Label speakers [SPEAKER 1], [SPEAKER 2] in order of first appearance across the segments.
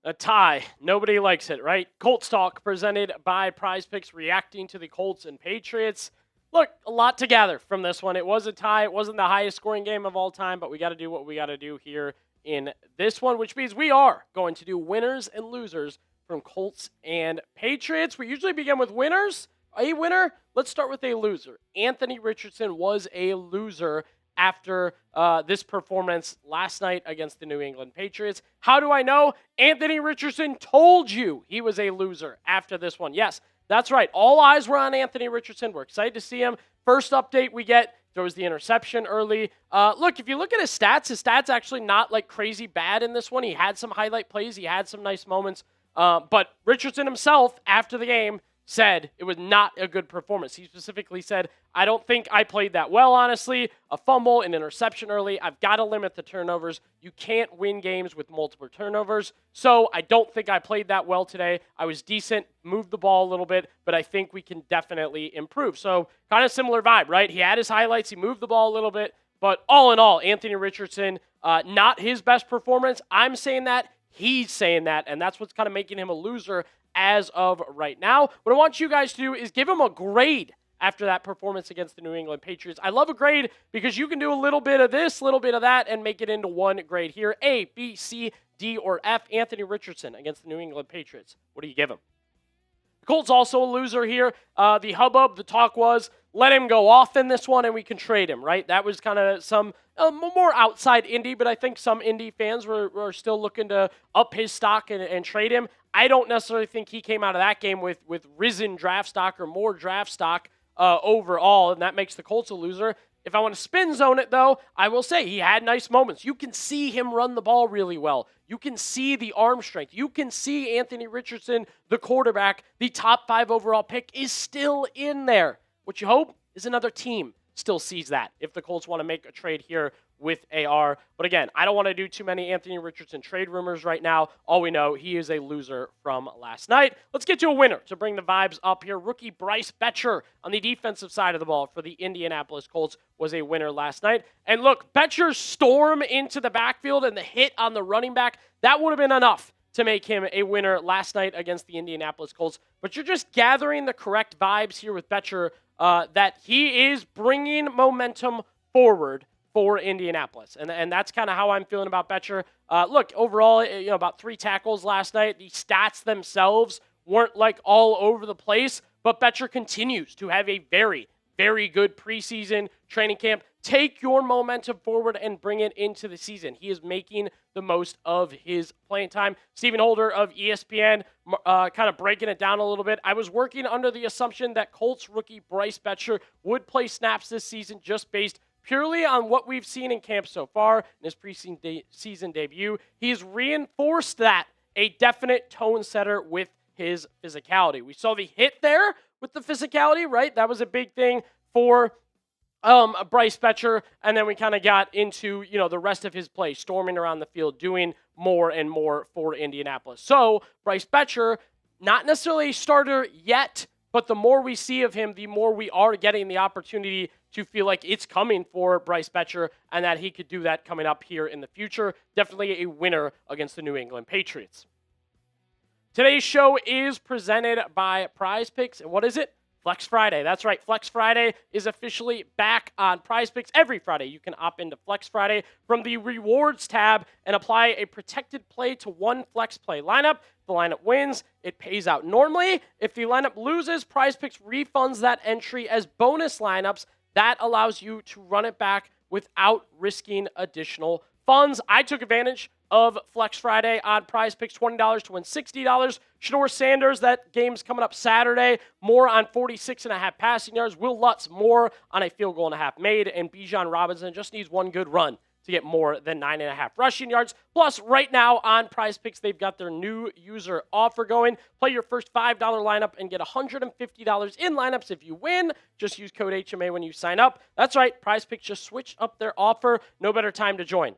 [SPEAKER 1] A tie. Nobody likes it, right? Colts Talk presented by Prize Picks, reacting to the Colts and Patriots. Look, a lot to gather from this one. It was a tie. It wasn't the highest scoring game of all time, but we got to do what we got to do here in this one, which means we are going to do winners and losers from Colts and Patriots. We usually begin with winners. A winner? Let's start with a loser. Anthony Richardson was a loser after this performance last night against the New England Patriots. How do I know? Anthony Richardson told you he was a loser after this one. Yes, that's right. All eyes were on Anthony Richardson. We're excited to see him. First update we get, throws the interception early. Look, if you look at his stats actually not like crazy bad in this one. He had some highlight plays. He had some nice moments. But Richardson himself, after the game, said it was not a good performance. He specifically said, I don't think I played that well, honestly. A fumble, an interception early. I've got to limit the turnovers. You can't win games with multiple turnovers. So I don't think I played that well today. I was decent, moved the ball a little bit, but I think we can definitely improve. So kind of similar vibe, right? He had his highlights. He moved the ball a little bit. But all in all, Anthony Richardson, not his best performance. I'm saying that. He's saying that. And that's what's kind of making him a loser as of right now. What I want you guys to do is give him a grade after that performance against the New England Patriots. I love a grade because you can do a little bit of this, a little bit of that, and make it into one grade here. A, B, C, D, or F. Anthony Richardson against the New England Patriots. What do you give him? The Colts also a loser here. The hubbub, the talk was, let him go off in this one and we can trade him, right? That was kind of some more outside Indy, but I think some Indy fans were still looking to up his stock and trade him. I don't necessarily think he came out of that game with risen draft stock or more draft stock overall, and that makes the Colts a loser. If I want to spin zone it, though, I will say he had nice moments. You can see him run the ball really well. You can see the arm strength. You can see Anthony Richardson, the quarterback, the top 5 overall pick, is still in there. What you hope is another team still sees that if the Colts want to make a trade here with AR. But again, I don't want to do too many Anthony Richardson trade rumors right now. All we know, he is a loser from last night. Let's get to a winner to bring the vibes up here. Rookie Bryce Boettcher on the defensive side of the ball for the Indianapolis Colts was a winner last night. And look, Boettcher's storm into the backfield and the hit on the running back, that would have been enough to make him a winner last night against the Indianapolis Colts. But you're just gathering the correct vibes here with Boettcher, that he is bringing momentum forward for Indianapolis. And that's kind of how I'm feeling about Boettcher. Look, overall, about 3 tackles last night. The stats themselves weren't like all over the place, but Boettcher continues to have a very, very good preseason training camp. Take your momentum forward and bring it into the season. He is making the most of his playing time. Stephen Holder of ESPN kind of breaking it down a little bit. I was working under the assumption that Colts rookie Bryce Boettcher would play snaps this season just based purely on what we've seen in camp so far in his preseason debut. He's reinforced that, a definite tone setter with his physicality. We saw the hit there with the physicality, right? That was a big thing for Bryce Boettcher, and then we kind of got into, the rest of his play, storming around the field, doing more and more for Indianapolis. So, Bryce Boettcher, not necessarily a starter yet, but the more we see of him, the more we are getting the opportunity to feel like it's coming for Bryce Boettcher and that he could do that coming up here in the future. Definitely a winner against the New England Patriots. Today's show is presented by Prize Picks, and what is it? Flex Friday. That's right. Flex Friday is officially back on Prize Picks. Every Friday, you can opt into Flex Friday from the Rewards tab and apply a protected play to one Flex Play lineup. If the lineup wins, it pays out normally. If the lineup loses, Prize Picks refunds that entry as bonus lineups. That allows you to run it back without risking additional funds. I took advantage of Flex Friday on Prize Picks, $20 to win $60. Shador Sanders, that game's coming up Saturday. More on 46.5 passing yards. Will Lutz, more on a field goal and a half made. And Bijan Robinson just needs one good run to get more than 9.5 rushing yards. Plus, right now on Prize Picks, they've got their new user offer going. Play your first $5 lineup and get $150 in lineups if you win. Just use code HMA when you sign up. That's right, Prize Picks just switched up their offer. No better time to join.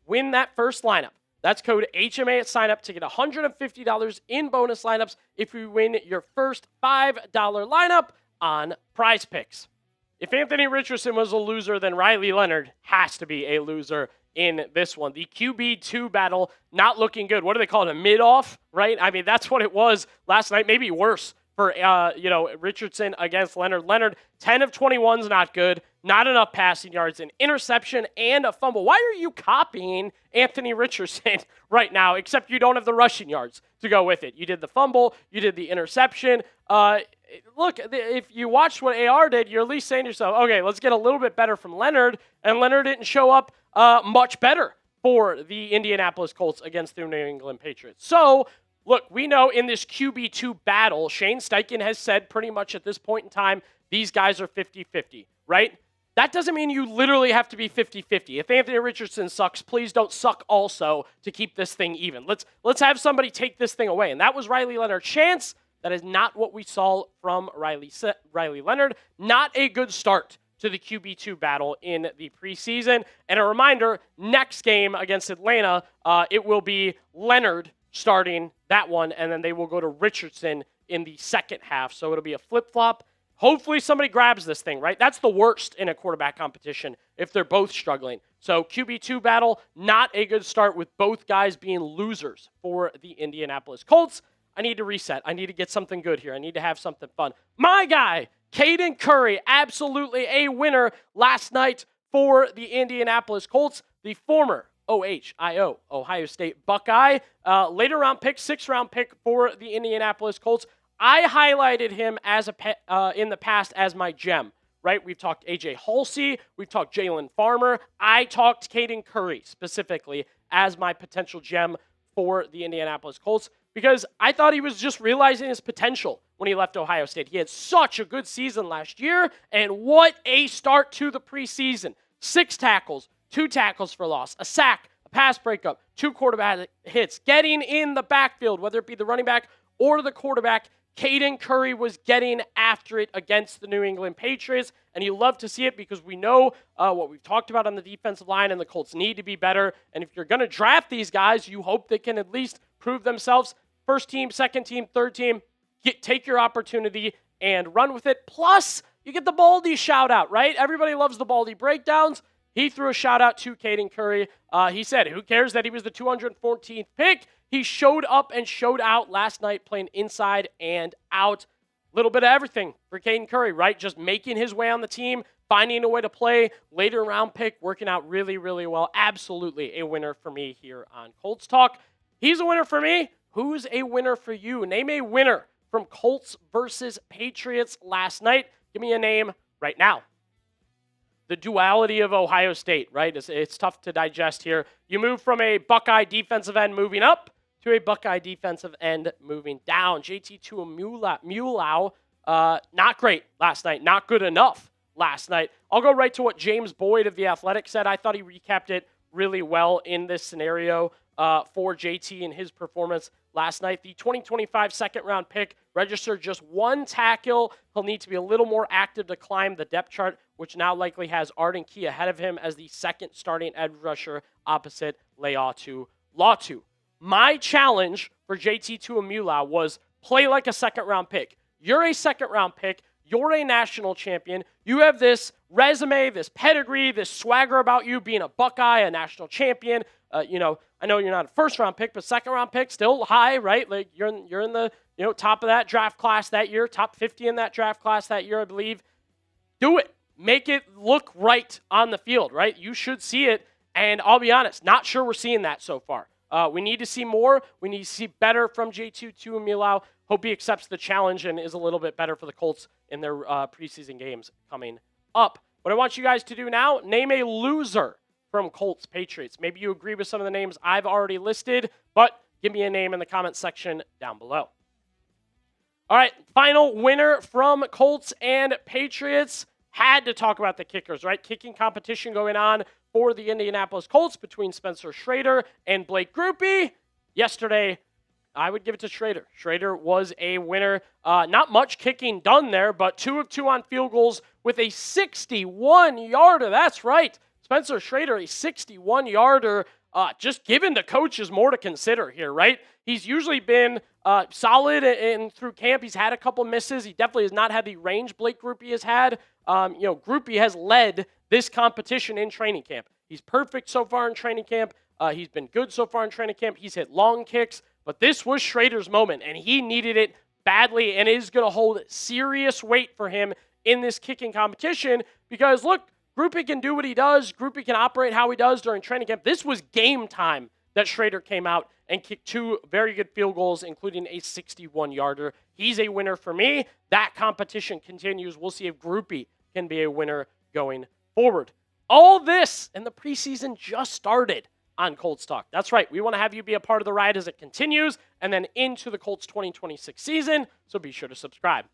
[SPEAKER 1] Win that first lineup. That's code HMA at sign up to get $150 in bonus lineups if you win your first $5 lineup on Prize Picks. if Anthony Richardson was a loser, then Riley Leonard has to be a loser in this one. The QB2 battle not looking good. What do they call it? A mid-off, right? I mean, that's what it was last night. Maybe worse for, Richardson against Leonard. Leonard, 10 of 21 is not good. Not enough passing yards, an interception, and a fumble. Why are you copying Anthony Richardson right now, except you don't have the rushing yards to go with it? You did the fumble. You did the interception. Look, if you watched what AR did, you're at least saying to yourself, okay, let's get a little bit better from Leonard, and Leonard didn't show up much better for the Indianapolis Colts against the New England Patriots. So, look, we know in this QB2 battle, Shane Steichen has said pretty much at this point in time, these guys are 50-50, right? That doesn't mean you literally have to be 50-50. If Anthony Richardson sucks, please don't suck also to keep this thing even. Let's have somebody take this thing away. And that was Riley Leonard's chance. That is not what we saw from Riley Leonard. Not a good start to the QB2 battle in the preseason. And a reminder, next game against Atlanta, it will be Leonard starting that one, and then they will go to Richardson in the second half. So it'll be a flip-flop. Hopefully somebody grabs this thing, right? That's the worst in a quarterback competition if they're both struggling. So QB2 battle, not a good start with both guys being losers for the Indianapolis Colts. I need to reset. I need to get something good here. I need to have something fun. My guy, Caden Curry, absolutely a winner last night for the Indianapolis Colts, the former Ohio State Buckeye. Later round pick, 6th round pick for the Indianapolis Colts. I highlighted him as in the past as my gem, right? We've talked A.J. Halsey. We've talked Jalen Farmer. I talked Caden Curry specifically as my potential gem for the Indianapolis Colts because I thought he was just realizing his potential when he left Ohio State. He had such a good season last year, and what a start to the preseason. 6 tackles, 2 tackles for loss, a sack, a pass breakup, 2 quarterback hits, getting in the backfield, whether it be the running back or the quarterback. Caden Curry was getting after it against the New England Patriots, and you love to see it because we know what we've talked about on the defensive line, and the Colts need to be better. And if you're going to draft these guys, you hope they can at least prove themselves. First team, second team, third team, take your opportunity and run with it. Plus, you get the Baldy shout out, right? Everybody loves the Baldy breakdowns. He threw a shout out to Caden Curry. He said, who cares that he was the 214th pick? He showed up and showed out last night playing inside and out. A little bit of everything for Caden Curry, right? Just making his way on the team, finding a way to play. Later round pick, working out really, really well. Absolutely a winner for me here on Colts Talk. He's a winner for me. Who's a winner for you? Name a winner from Colts versus Patriots last night. Give me a name right now. The duality of Ohio State, right? It's tough to digest here. You move from a Buckeye defensive end moving up to a Buckeye defensive end moving down. JT Tuimoloau, not great last night. Not good enough last night. I'll go right to what James Boyd of The Athletic said. I thought he recapped it really well in this scenario for JT and his performance last night. The 2025 second-round pick registered just 1 tackle. He'll need to be a little more active to climb the depth chart, which now likely has Arden Key ahead of him as the second starting edge rusher opposite Leatu Latu. My challenge for JT Tuimoloau was play like a second-round pick. You're a second-round pick. You're a national champion. You have this resume, this pedigree, this swagger about you being a Buckeye, a national champion. I know you're not a first-round pick, but second-round pick, still high, right? Like you're in the top of that draft class that year, top 50 in that draft class that year, I believe. Do it. Make it look right on the field, right? You should see it, and I'll be honest, not sure we're seeing that so far. We need to see more. We need to see better from JT Tuimoloau. Hope he accepts the challenge and is a little bit better for the Colts in their preseason games coming up. What I want you guys to do now, name a loser from Colts Patriots. Maybe you agree with some of the names I've already listed, but give me a name in the comment section down below. All right, final winner from Colts and Patriots. Had to talk about the kickers, right? Kicking competition going on for the Indianapolis Colts between Spencer Shrader and Blake Grupe. Yesterday, I would give it to Shrader. Shrader was a winner. Not much kicking done there, but 2 of 2 on field goals with a 61-yarder. That's right. Spencer Shrader, a 61-yarder. Just giving the coaches more to consider here, right? He's usually been solid and through camp. He's had a couple misses. He definitely has not had the range Blake Grupe has had. Groupie has led this competition in training camp. He's perfect so far in training camp. He's been good so far in training camp. He's hit long kicks, but this was Shrader's moment, and he needed it badly, and is going to hold serious weight for him in this kicking competition because, look, Groupie can do what he does. Groupie can operate how he does during training camp. This was game time that Shrader came out and kicked 2 very good field goals, including a 61-yarder. He's a winner for me. That competition continues. We'll see if Groupie can be a winner going forward. All this and the preseason just started on Colts Talk. That's right. We want to have you be a part of the ride as it continues and then into the Colts 2026 season, so be sure to subscribe.